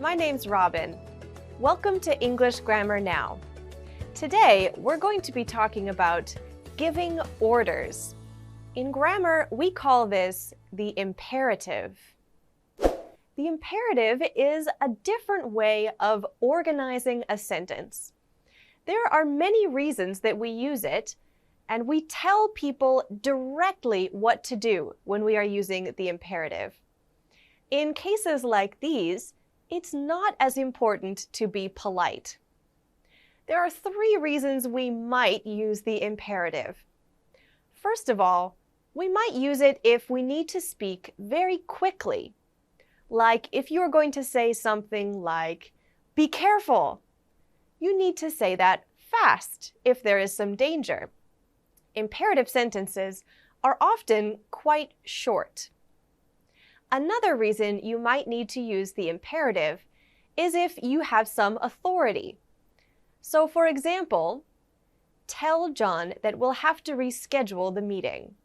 my name's Robin. Welcome to English Grammar Now. Today, we're going to be talking about giving orders. In grammar, we call this the imperative. The imperative is a different way of organizing a sentence. There are many reasons that we use it, and we tell people directly what to do when we are using the imperative. In cases like these, it's not as important to be polite. There are three reasons we might use the imperative. First of all, we might use it if we need to speak very quickly. Like if you're going to say something like, "Be careful." You need to say that fast if there is some danger. Imperative sentences are often quite short. Another reason you might need to use the imperative is if you have some authority. So, for example, tell John that we'll have to reschedule the meeting.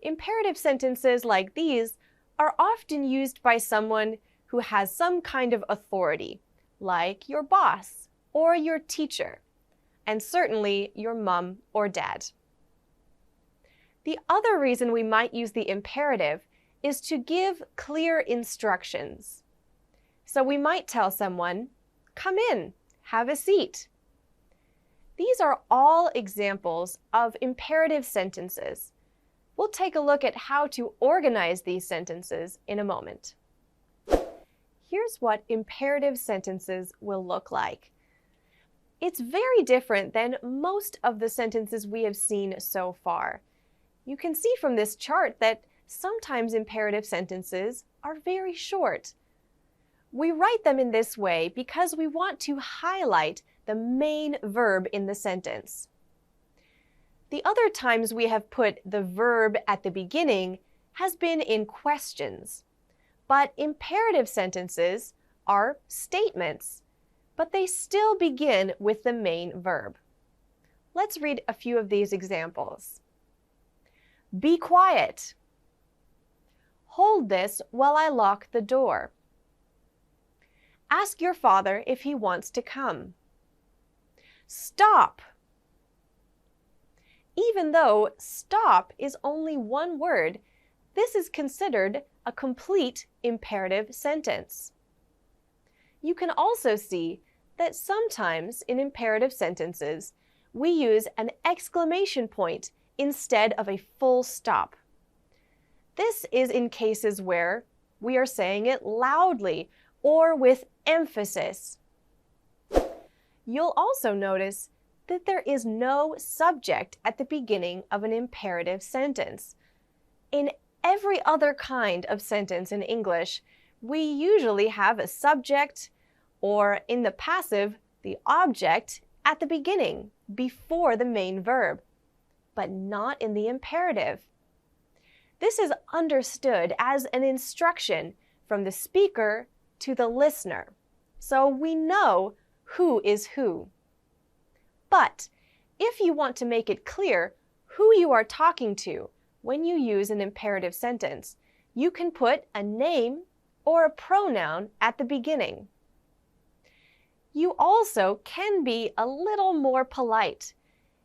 Imperative sentences like these are often used by someone who has some kind of authority, like your boss or your teacher, and certainly your mom or dad. The other reason we might use the imperative is to give clear instructions. So we might tell someone, "Come in, have a seat." These are all examples of imperative sentences. We'll take a look at how to organize these sentences in a moment. Here's what imperative sentences will look like. It's very different than most of the sentences we have seen so far. You can see from this chart that sometimes imperative sentences are very short. We write them in this way because we want to highlight the main verb in the sentence. The other times we have put the verb at the beginning has been in questions. But imperative sentences are statements, but they still begin with the main verb. Let's read a few of these examples. Be quiet. Hold this while I lock the door. Ask your father if he wants to come. Stop. Even though stop is only one word, this is considered a complete imperative sentence. You can also see that sometimes in imperative sentences, we use an exclamation point instead of a full stop. This is in cases where we are saying it loudly or with emphasis. You'll also notice that there is no subject at the beginning of an imperative sentence. In every other kind of sentence in English, we usually have a subject or, in the passive, the object at the beginning, before the main verb, but not in the imperative. This is understood as an instruction from the speaker to the listener, so we know who is who. But if you want to make it clear who you are talking to when you use an imperative sentence, you can put a name or a pronoun at the beginning. You also can be a little more polite.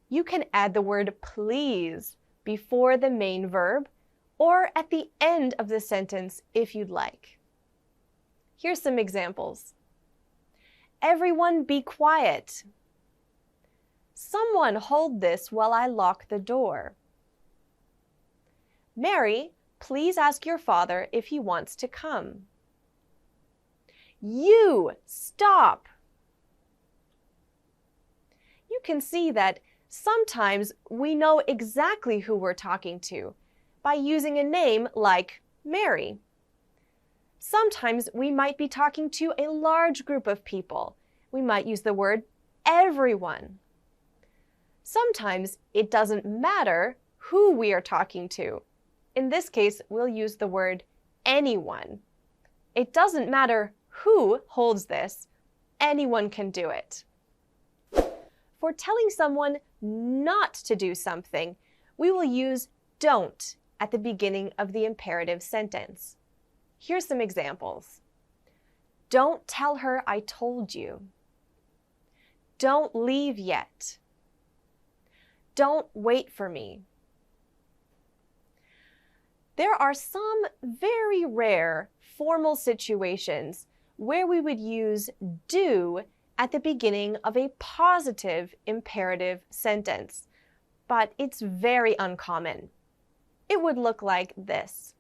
You can add the word please before the main verb or at the end of the sentence if you'd like. Here's some examples. Everyone be quiet. Someone hold this while I lock the door. Mary, please ask your father if he wants to come. You stop. You can see that sometimes we know exactly who we're talking to by using a name like Mary. Sometimes we might be talking to a large group of people. We might use the word everyone. Sometimes it doesn't matter who we are talking to. In this case, we'll use the word anyone. It doesn't matter who holds this. Anyone can do it. For telling someone not to do something, we will use don't at the beginning of the imperative sentence. Here's some examples. Don't tell her I told you. Don't leave yet. Don't wait for me. There are some very rare formal situations where we would use do at the beginning of a positive imperative sentence, but it's very uncommon. It would look like this.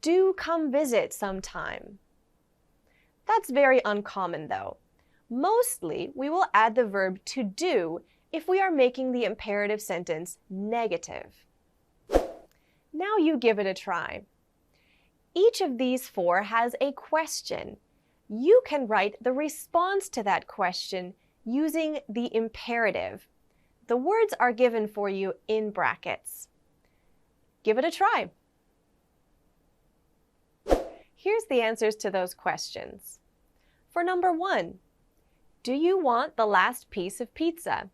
Do come visit sometime. That's very uncommon though. Mostly, we will add the verb to do if we are making the imperative sentence negative. Now you give it a try. Each of these four has a question. You can write the response to that question using the imperative. The words are given for you in brackets. Give it a try. Here's the answers to those questions. For number 1, do you want the last piece of pizza?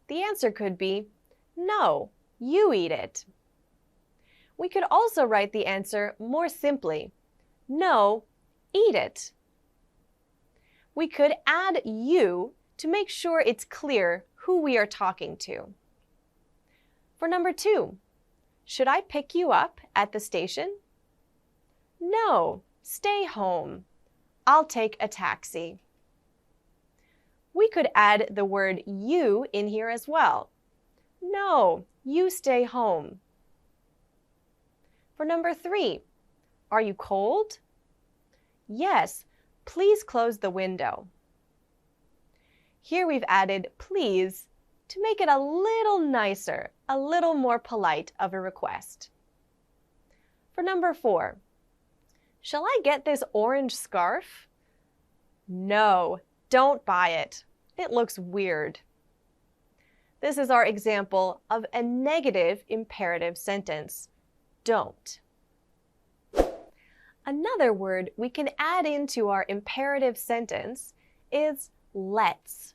The answer could be, no, you eat it. We could also write the answer more simply, no, eat it. We could add you to make sure it's clear who we are talking to. For number 2, should I pick you up at the station? No, stay home. I'll take a taxi. We could add the word you in here as well. No, you stay home. For number 3, are you cold? Yes, please close the window. Here we've added please to make it a little nicer, a little more polite of a request. For number 4, shall I get this orange scarf? No, don't buy it. It looks weird. This is our example of a negative imperative sentence. Don't. Another word we can add into our imperative sentence is let's.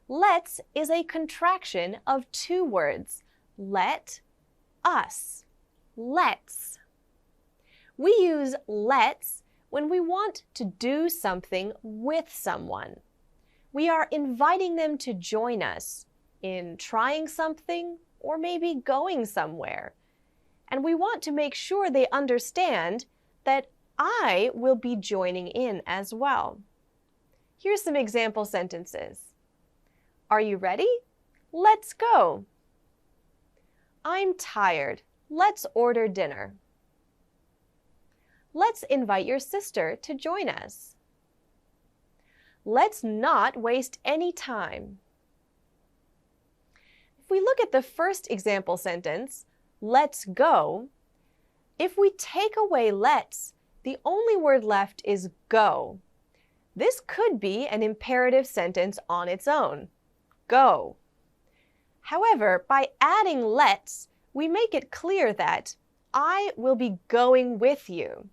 Let's is a contraction of two words. Let us. Let's. We use let's when we want to do something with someone. We are inviting them to join us in trying something or maybe going somewhere. And we want to make sure they understand that I will be joining in as well. Here's some example sentences. Are you ready? Let's go. I'm tired. Let's order dinner. Let's invite your sister to join us. Let's not waste any time. If we look at the first example sentence, let's go, if we take away let's, the only word left is go. This could be an imperative sentence on its own. Go. However, by adding let's, we make it clear that I will be going with you.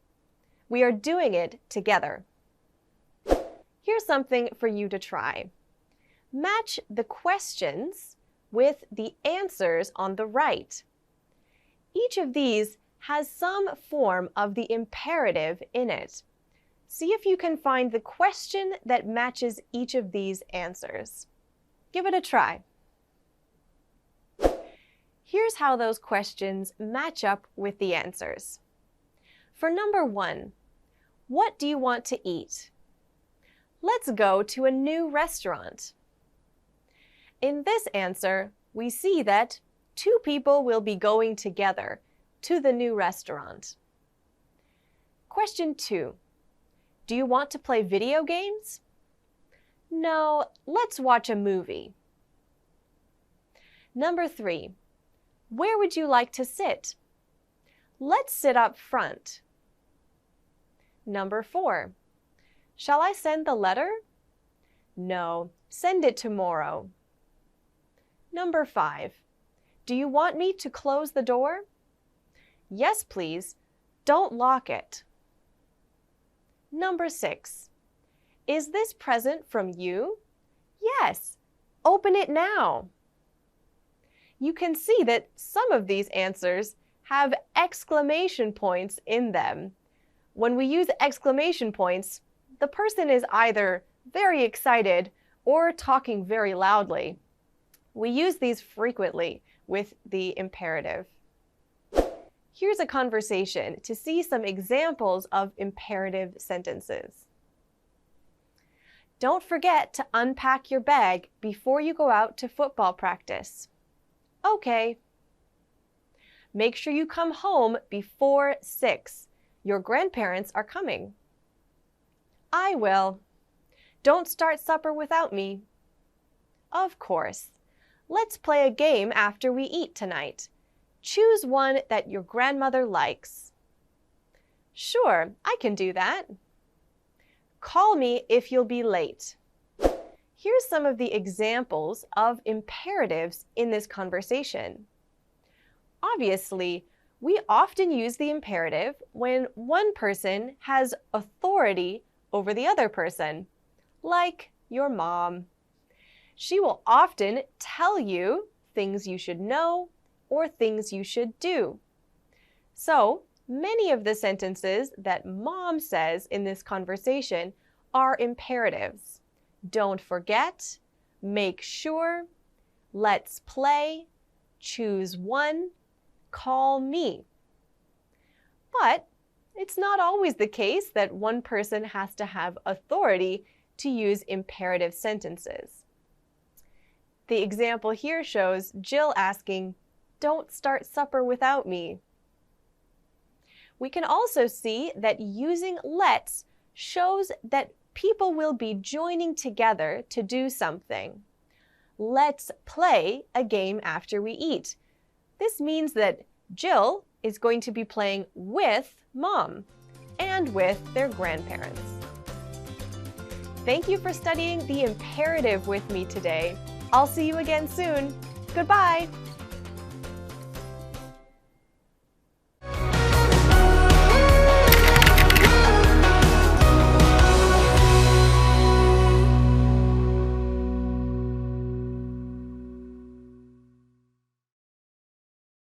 We are doing it together. Here's something for you to try. Match the questions with the answers on the right. Each of these has some form of the imperative in it. See if you can find the question that matches each of these answers. Give it a try. Here's how those questions match up with the answers. For number 1, what do you want to eat? Let's go to a new restaurant. In this answer, we see that 2 people will be going together to the new restaurant. Question 2, do you want to play video games? No, let's watch a movie. Number 3, where would you like to sit? Let's sit up front. Number 4, shall I send the letter? No, send it tomorrow. Number 5, do you want me to close the door? Yes, please. Don't lock it. Number 6, is this present from you? Yes, open it now. You can see that some of these answers have exclamation points in them. When we use exclamation points, the the person is either very excited or talking very loudly. We use these frequently with the imperative. Here's a conversation to see some examples of imperative sentences. Don't forget to unpack your bag before you go out to football practice. Okay. Make sure you come home before 6. Your grandparents are coming. I will. Don't start supper without me. Of course. Let's play a game after we eat tonight. Choose one that your grandmother likes. Sure, I can do that. Call me if you'll be late. Here's some of the examples of imperatives in this conversation. Obviously, we often use the imperative when one person has authority over the other person, like your mom. She will often tell you things you should know or things you should do. So, many of the sentences that mom says in this conversation are imperatives. Don't forget, make sure, let's play, choose one, call me. But it's not always the case that one person has to have authority to use imperative sentences. The example here shows Jill asking, "Don't start supper without me." We can also see that using let's shows that people will be joining together to do something. Let's play a game after we eat. This means that Jill is going to be playing with Mom and with their grandparents. Thank you for studying the imperative with me today. I'll see you again soon. Goodbye!